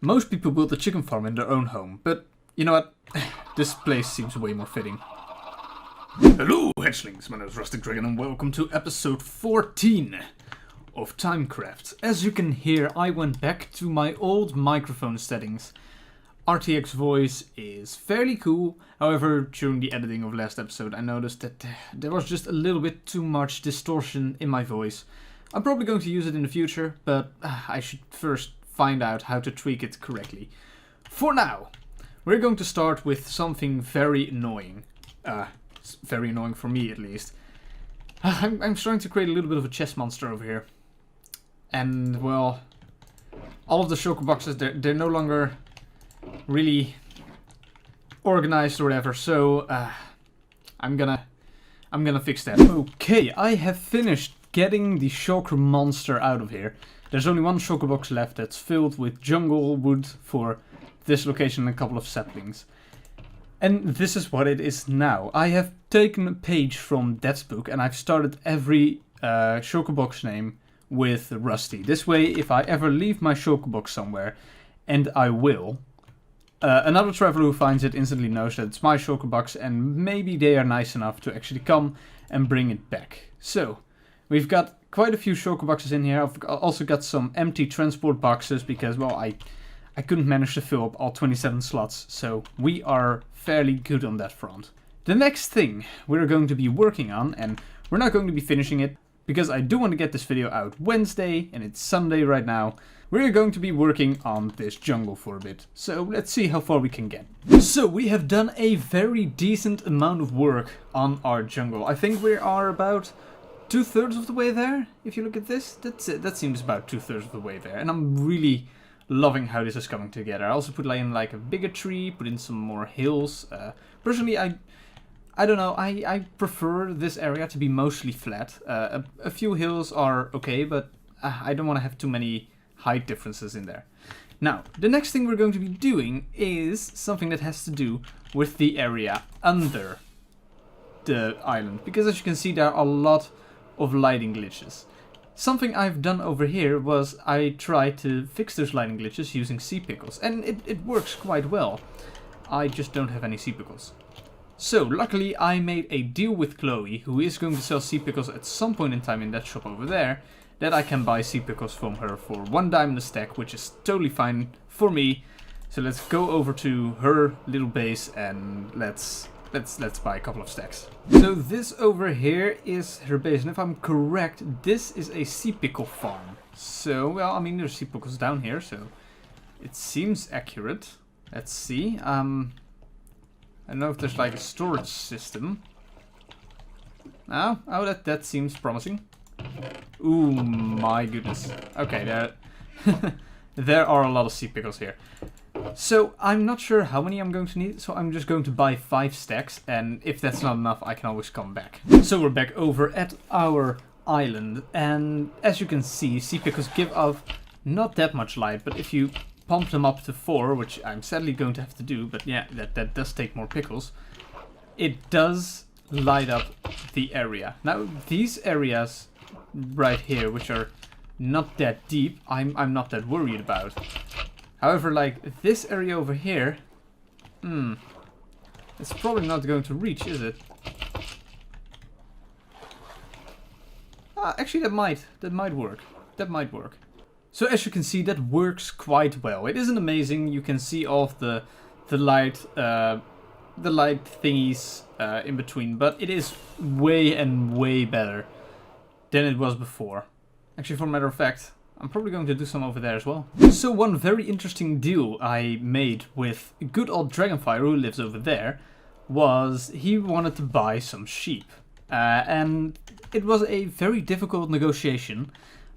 Most people build a chicken farm in their own home, but you know what? This place seems way more fitting. Hello hatchlings, my name is RusticDragon and welcome to episode 14 of TimeCraft. As you can hear, I went back to my old microphone settings. RTX voice is fairly cool, however during the editing of last episode I noticed that there was just a little bit too much distortion in my voice. I'm probably going to use it in the future, but I should first find out how to tweak it correctly. For now, we're going to start with something very annoying. Very annoying for me at least. I'm trying to create a little bit of a chess monster over here. And well, all of the shulker boxes, they're no longer really organized or whatever, so I'm gonna fix that. Okay, I have finished getting the shulker monster out of here. There's only one shulker box left that's filled with jungle wood for this location and a couple of saplings. And this is what it is now. I have taken a page from Dad's book and I've started every shulker box name with Rusty. This way, if I ever leave my shulker box somewhere, and I will, another traveler who finds it instantly knows that it's my shulker box and maybe they are nice enough to actually come and bring it back. So, we've got quite a few shulker boxes in here. I've also got some empty transport boxes because, well, I couldn't manage to fill up all 27 slots, so we are fairly good on that front. The next thing we're going to be working on, and we're not going to be finishing it, because I do want to get this video out Wednesday, and it's Sunday right now, we're going to be working on this jungle for a bit. So let's see how far we can get. So we have done a very decent amount of work on our jungle. I think we are about 2/3 of the way there. If you look at this, that's it. That seems about 2/3 of the way there, and I'm really loving how this is coming together. I also put in like a bigger tree, put in some more hills. Personally, I don't know, I prefer this area to be mostly flat. A few hills are okay, but I don't want to have too many height differences in there. Now, the next thing we're going to be doing is something that has to do with the area under the island. Because as you can see, there are a lot of lighting glitches. Something I've done over here was I tried to fix those lighting glitches using sea pickles, and it works quite well. I just don't have any sea pickles. So, luckily I made a deal with Chloe, who is going to sell sea pickles at some point in time in that shop over there, that I can buy sea pickles from her for 1 diamond a stack, which is totally fine for me. So let's go over to her little base and let's buy a couple of stacks. So this over here is her base, and if I'm correct, this is a sea pickle farm. So, well, I mean, there's sea pickles down here, so it seems accurate. Let's see. I don't know if there's like a storage system. Oh, that seems promising. Ooh, my goodness. Okay, there are a lot of sea pickles here. So, I'm not sure how many I'm going to need, so I'm just going to buy 5 stacks, and if that's not enough, I can always come back. So we're back over at our island, and as you can see, sea pickles give off not that much light, but if you pump them up to 4, which I'm sadly going to have to do, but yeah, that does take more pickles, it does light up the area. Now, these areas right here, which are not that deep, I'm not that worried about. However, like this area over here, it's probably not going to reach, is it? Actually, that might work. That might work. So as you can see, that works quite well. It isn't amazing. You can see all of the light thingies in between, but it is way and way better than it was before. Actually, for a matter of fact, I'm probably going to do some over there as well. So one very interesting deal I made with good old Dragonfire, who lives over there, was he wanted to buy some sheep. And it was a very difficult negotiation,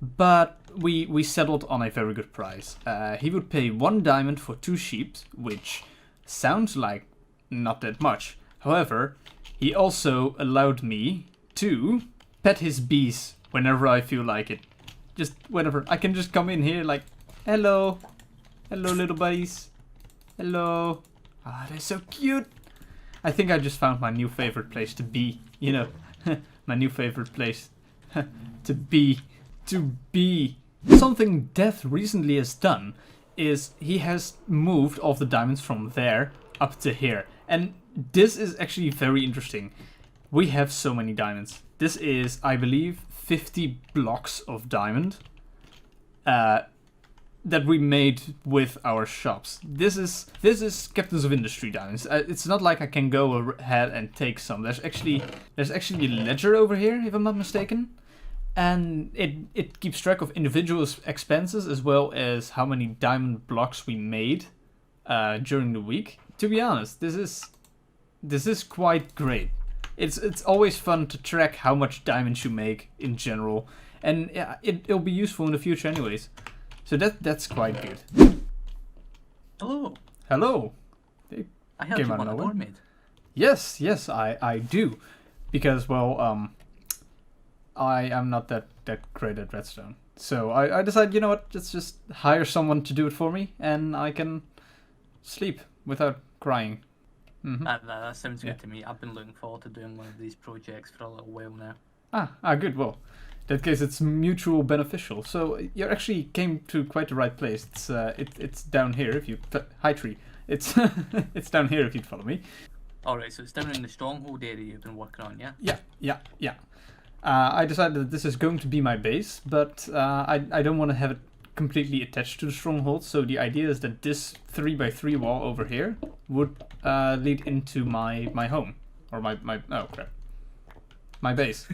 but we settled on a very good price. He would pay 1 diamond for 2 sheep, which sounds like not that much. However, he also allowed me to pet his bees whenever I feel like it. Just whenever. I can just come in here like, hello. Hello, little buddies. Hello. Ah, they're so cute. I think I just found my new favorite place to be. You know, my new favorite place to be. Something Death recently has done is he has moved all of the diamonds from there up to here. And this is actually very interesting. We have so many diamonds. This is, I believe, 50 blocks of diamond that we made with our shops. This is Captains of Industry diamonds. It's not like I can go ahead and take some. There's actually a ledger over here, if I'm not mistaken. And it keeps track of individual expenses as well as how many diamond blocks we made during the week. To be honest, this is quite great. It's always fun to track how much diamonds you make in general, and yeah, it'll be useful in the future anyways. So that's quite good. Hello. Hello. I heard you want a door made. Yes, I do, because well I am not that great at redstone. So I decided, you know what, let's just hire someone to do it for me, and I can sleep without crying. Mm-hmm. That sounds good to me. I've been looking forward to doing one of these projects for a little while now. Good. Well, in that case, it's mutual beneficial. So you actually came to quite the right place. It's down here if you... Hi, tree. It's it's down here if you'd follow me. Alright, so it's down in the stronghold area you've been working on, yeah? Yeah. I decided that this is going to be my base, but I don't want to have it completely attached to the stronghold. So the idea is that this 3x3 wall over here would lead into my home, or my base.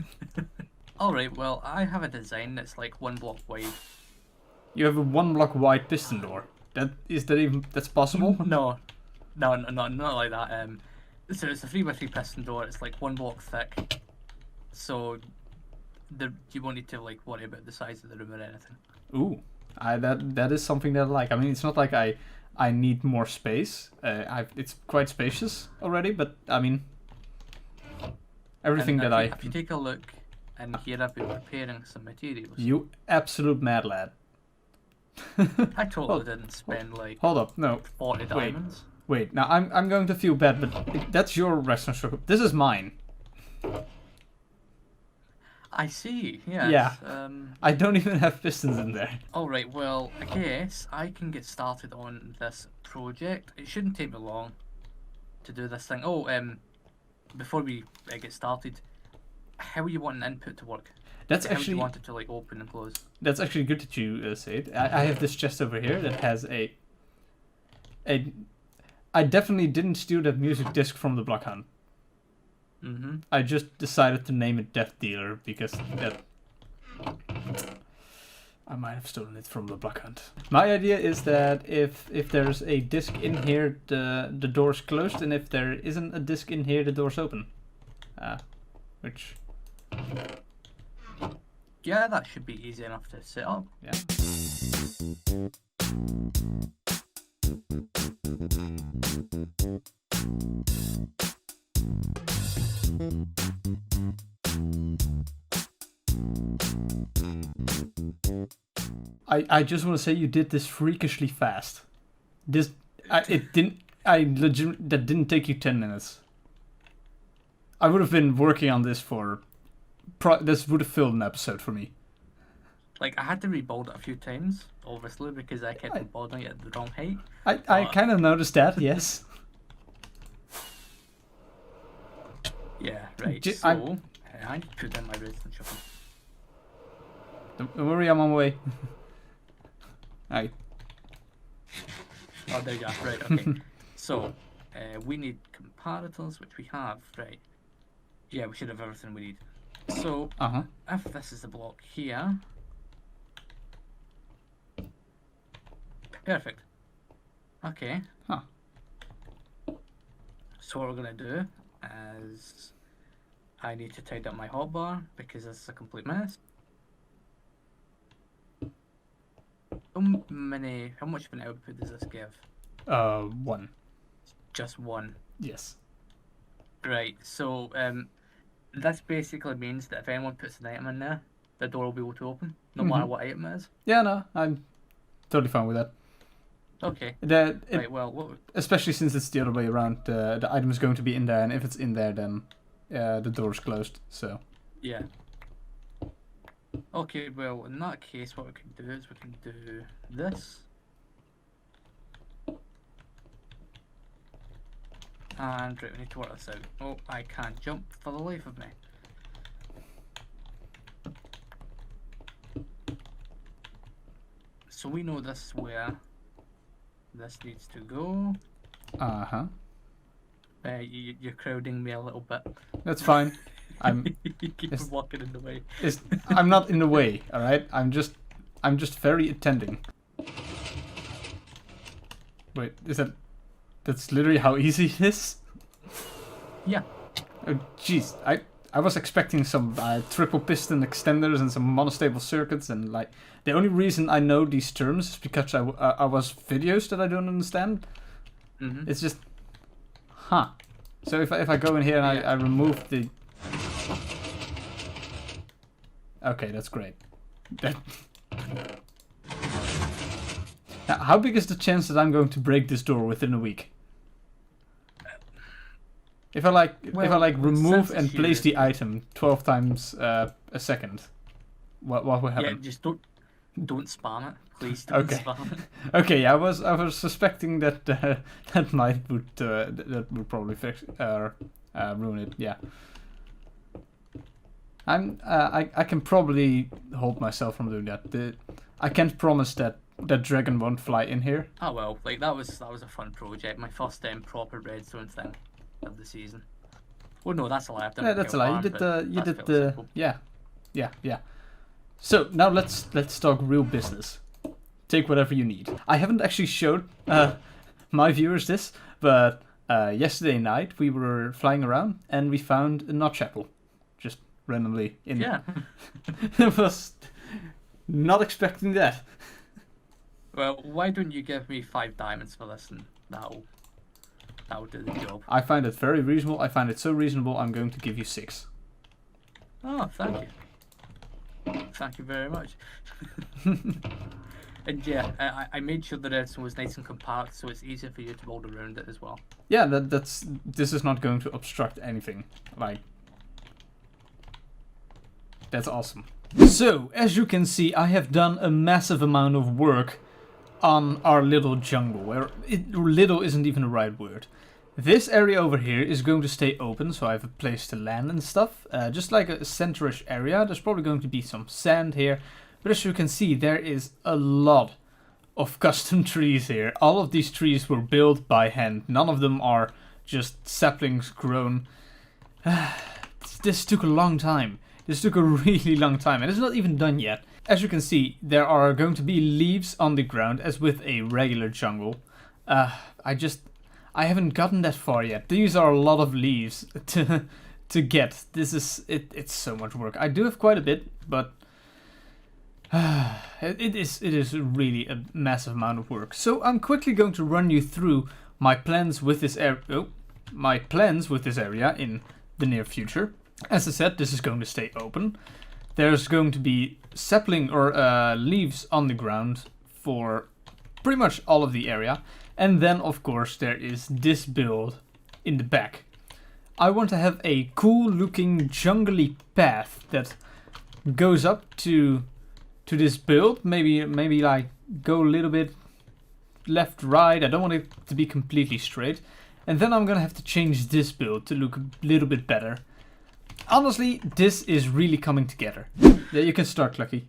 Alright, well, I have a design that's like 1 block wide. You have a 1 block wide piston door. That's possible? No, not like that. So it's a 3x3 piston door. It's like 1 block thick. So you won't need to like worry about the size of the room or anything. Ooh, that is something that I like. I mean, it's not like I need more space. It's quite spacious already, but I mean, everything if you take a look, and here I've been preparing some materials. You absolute mad lad. I totally didn't spend like... Hold up, no. 40 diamonds. Wait, now I'm going to feel bad, but that's your restaurant shop. This is mine. I see, yes. Yeah. I don't even have pistons in there. Alright, well, I guess I can get started on this project. It shouldn't take me long to do this thing. Oh, before we get started, how are you wanting input to work? That's how actually... do you want it to like open and close? That's actually good that you say it. I have this chest over here that has a... I definitely didn't steal that music disc from the Block Hunt. Mm-hmm. I just decided to name it Death Dealer because that... I might have stolen it from the Block Hunt. My idea is that if there's a disc in here, the door's closed, and if there isn't a disc in here, the door's open. Which... Yeah, that should be easy enough to set up. Yeah. I just want to say you did this freakishly fast. That didn't take you 10 minutes. I would have been working on this for... this would have filled an episode for me. Like, I had to rebuild it a few times, obviously, because I kept building it at the wrong height. I kind of noticed that, yes. Yeah, right. So, I need to put in my redstone shovel. Don't worry, I'm on my way. Hi. Oh, there you are. Right, okay. So, we need comparators, which we have, right. Yeah, we should have everything we need. So, if this is the block here... Perfect. Okay. Huh. So what we're going to do is... I need to tidy up my hotbar, because this is a complete mess. How much of an output does this give? 1. Just 1. Yes. Right, so this basically means that if anyone puts an item in there, the door will be able to open, no matter what item it is. Yeah, no, I'm totally fine with that. Okay. Right, well, especially since it's the other way around, the item is going to be in there, and if it's in there, then the door's closed, so... Yeah. Okay, well, in that case, what we can do is we can do this. And right, we need to work this out. Oh, I can't jump for the life of me. So we know this is where this needs to go. Uh-huh. You're crowding me a little bit. That's fine. You keep walking in the way. I'm not in the way, alright? I'm just very attending. Wait, that's literally how easy it is? Yeah. Oh, jeez. I was expecting some triple piston extenders and some monostable circuits, and like the only reason I know these terms is because I watch videos that I don't understand. Mm-hmm. It's just, huh. So if I go in here and I remove the. Okay, that's great. Now, how big is the chance that I'm going to break this door within a week? If I remove and place the item 12 times a second, what will happen? Yeah, just don't spam it, please. Don't spam it. Okay, I was suspecting that that would probably fix ruin it. Yeah. I can probably hold myself from doing that. I can't promise that dragon won't fly in here. Oh well, like that was a fun project. My first proper redstone thing of the season. Oh no, that's a lie. Yeah, that's a lie. You did the yeah. So now let's talk real business. Take whatever you need. I haven't actually showed my viewers this, but yesterday night we were flying around and we found a notch apple, just randomly in. Yeah. I was not expecting that. Well, why don't you give me 5 diamonds for this, and that'll do the job. I find it very reasonable. I find it so reasonable. I'm going to give you 6. Oh, thank you. Thank you very much. And yeah, I made sure the redstone was nice and compact, so it's easier for you to build around it as well. Yeah, this is not going to obstruct anything. Like, that's awesome. So, as you can see, I have done a massive amount of work on our little jungle, where little isn't even the right word. This area over here is going to stay open, so I have a place to land and stuff. Just like a centerish area. There's probably going to be some sand here. But as you can see, there is a lot of custom trees here. All of these trees were built by hand. None of them are just saplings grown. This took a long time. This took a really long time, and it's not even done yet. As you can see, there are going to be leaves on the ground, as with a regular jungle. I haven't gotten that far yet. These are a lot of leaves to get. It's so much work. I do have quite a bit, but it is really a massive amount of work. So I'm quickly going to run you through my plans with this area. My plans with this area in the near future. As I said, this is going to stay open. There's going to be sapling or leaves on the ground for pretty much all of the area. And then, of course, there is this build in the back. I want to have a cool looking jungly path that goes up to this build. Maybe like go a little bit left, right. I don't want it to be completely straight. And then I'm going to have to change this build to look a little bit better. Honestly, this is really coming together. Yeah, you can start, Lucky.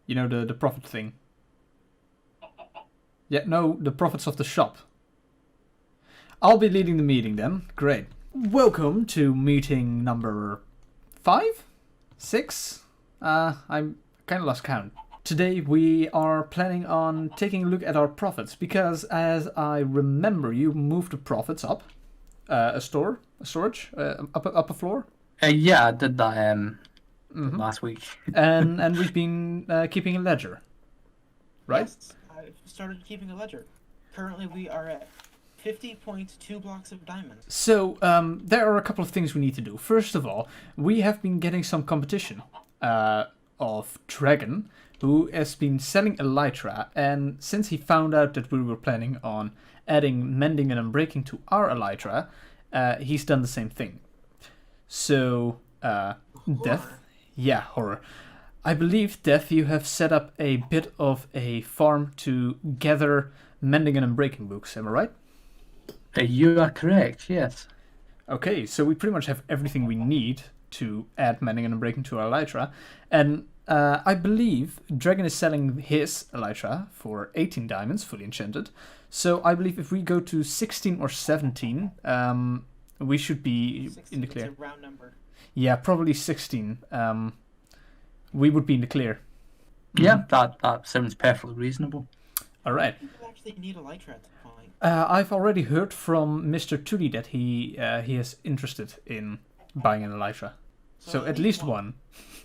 You know, the profit thing. Yeah, no, the profits of the shop. I'll be leading the meeting then. Great. Welcome to meeting number 5? 6? I'm kind of lost count. Today we are planning on taking a look at our profits, because as I remember, you moved the profits up. Storage, up a floor. Yeah, I did that last week. and we've been keeping a ledger, right? Yes, I've started keeping a ledger. Currently, we are at 50.2 blocks of diamonds. So there are a couple of things we need to do. First of all, we have been getting some competition of Dragon, who has been selling Elytra, and since he found out that we were planning on adding mending and unbreaking to our Elytra, he's done the same thing. So, Death, yeah, horror. I believe, Death, you have set up a bit of a farm to gather mending and unbreaking books, am I right? You are correct, yes. Okay, so we pretty much have everything we need to add mending and unbreaking to our elytra. And I believe Dragon is selling his elytra for 18 diamonds, fully enchanted. So I believe if we go to 16 or 17, we should be 16, in the clear. It's a round number. Yeah, probably 16. We would be in the clear. Yeah, that sounds perfectly reasonable. All right. People actually need elytra at the point. I've already heard from Mr. Tootie that he is interested in buying an elytra. So at least one.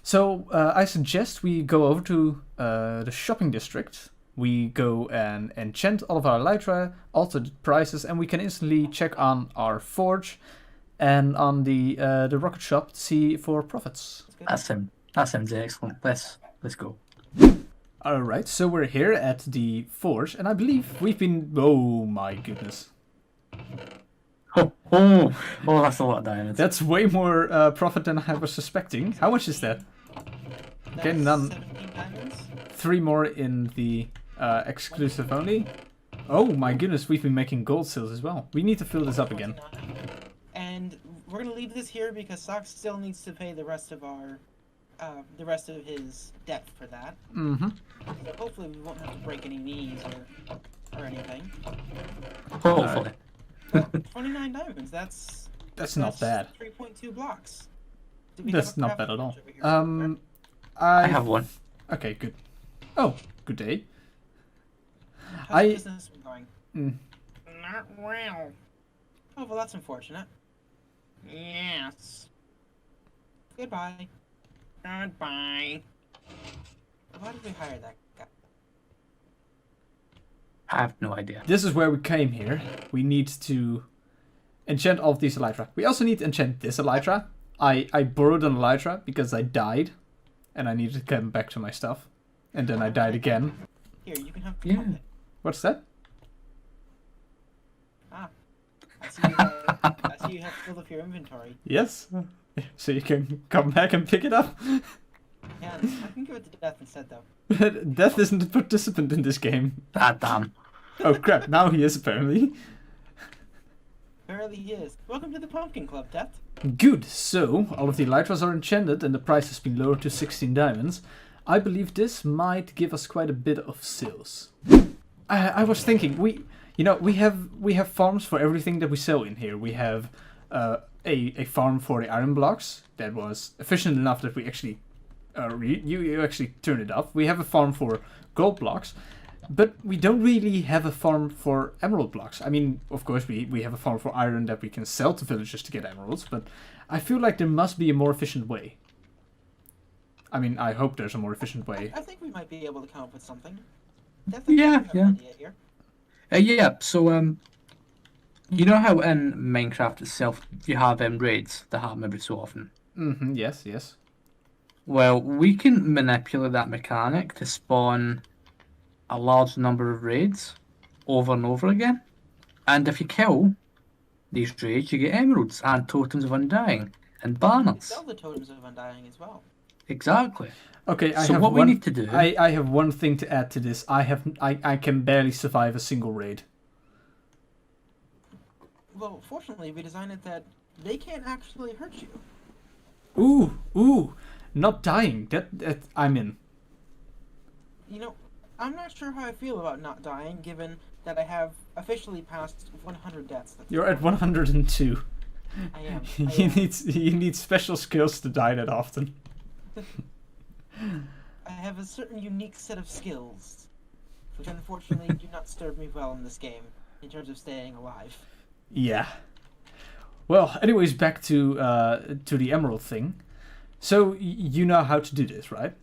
So I suggest we go over to the shopping district. We go and enchant all of our elytra, alter the prices, and we can instantly check on our forge and on the rocket shop to see for profits. That sounds excellent. Let's go. Alright, so we're here at the forge, and I believe we've been... Oh my goodness. Oh, that's a lot of diamonds. That's way more profit than I was suspecting. How much is that? That's Getting done. 17 diamonds. 3 more in the exclusive only. Oh my goodness, we've been making gold sales as well. We need to fill this up again. 29. And we're gonna leave this here because Sock still needs to pay the rest of our, the rest of his debt for that. Mm-hmm. So hopefully we won't have to break any knees or anything. Hopefully. But 29 diamonds. That's not bad. 3.2 blocks. Do we That's have a not craft bad at all. bench over here? I have one. Okay, good. Oh, good day. How's business been going? Mm. Not well. Oh, well, that's unfortunate. Yes. Goodbye. Goodbye. Why did we hire that guy? I have no idea. This is where we came here. We need to enchant all of these elytra. We also need to enchant this elytra. I borrowed an elytra because I died. And I needed to come back to my stuff. And then I died again. Here, you can have Yeah. carpet. What's that? Ah. I see you have filled up your inventory. Yes. So you can come back and pick it up. Yeah, I can give it to Death instead, though. Death isn't a participant in this game. Ah, damn. Oh crap, now he is apparently. Apparently he is. Welcome to the Pumpkin Club, Death. Good, so all of the elytras are enchanted and the price has been lowered to 16 diamonds. I believe this might give us quite a bit of sales. I was thinking, we have farms for everything that we sell in here. We have a farm for the iron blocks that was efficient enough that we actually you actually turned it off. We have a farm for gold blocks, but we don't really have a farm for emerald blocks. I mean, of course, we have a farm for iron that we can sell to villagers to get emeralds, but I feel like there must be a more efficient way. I mean, I hope there's a more efficient way. I think we might be able to come up with something. Death, Yeah, I think I have an idea here. Yeah, so, you know how in Minecraft itself you have raids that happen every so often? Mm-hmm, yes, yes. Well, we can manipulate that mechanic to spawn a large number of raids over and over again. And if you kill these raids, you get emeralds and totems of undying and We can banners. sell the totems of undying as well. Exactly. Okay, So what we need to do... I have one thing to add to this. I can barely survive a single raid. Well, fortunately, we designed it that they can't actually hurt you. Ooh, not dying. That I'm in. You know, I'm not sure how I feel about not dying, given that I have officially passed 100 deaths. You're at 102. I am. You need special skills to die that often. I have a certain unique set of skills, which unfortunately do not serve me well in this game, in terms of staying alive. Yeah. Well, anyways, back to the emerald thing. So you know how to do this, right?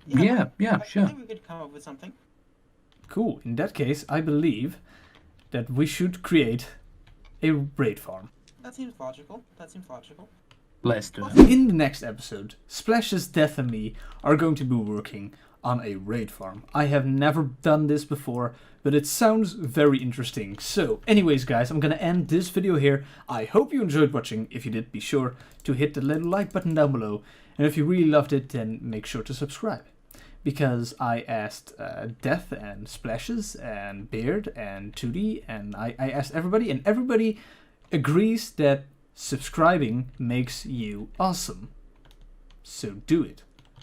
Yeah, I sure. think we could come up with something. Cool. In that case, I believe that we should create a raid farm. That seems logical. Let's do it. In the next episode, Splash's Death and me are going to be working on a raid farm. I have never done this before, but it sounds very interesting. So, anyways guys, I'm gonna end this video here. I hope you enjoyed watching. If you did, be sure to hit the little like button down below. And if you really loved it, then make sure to subscribe. because I asked Death and Splashes and Beard and 2D, and I asked everybody, and everybody agrees that subscribing makes you awesome. So do it.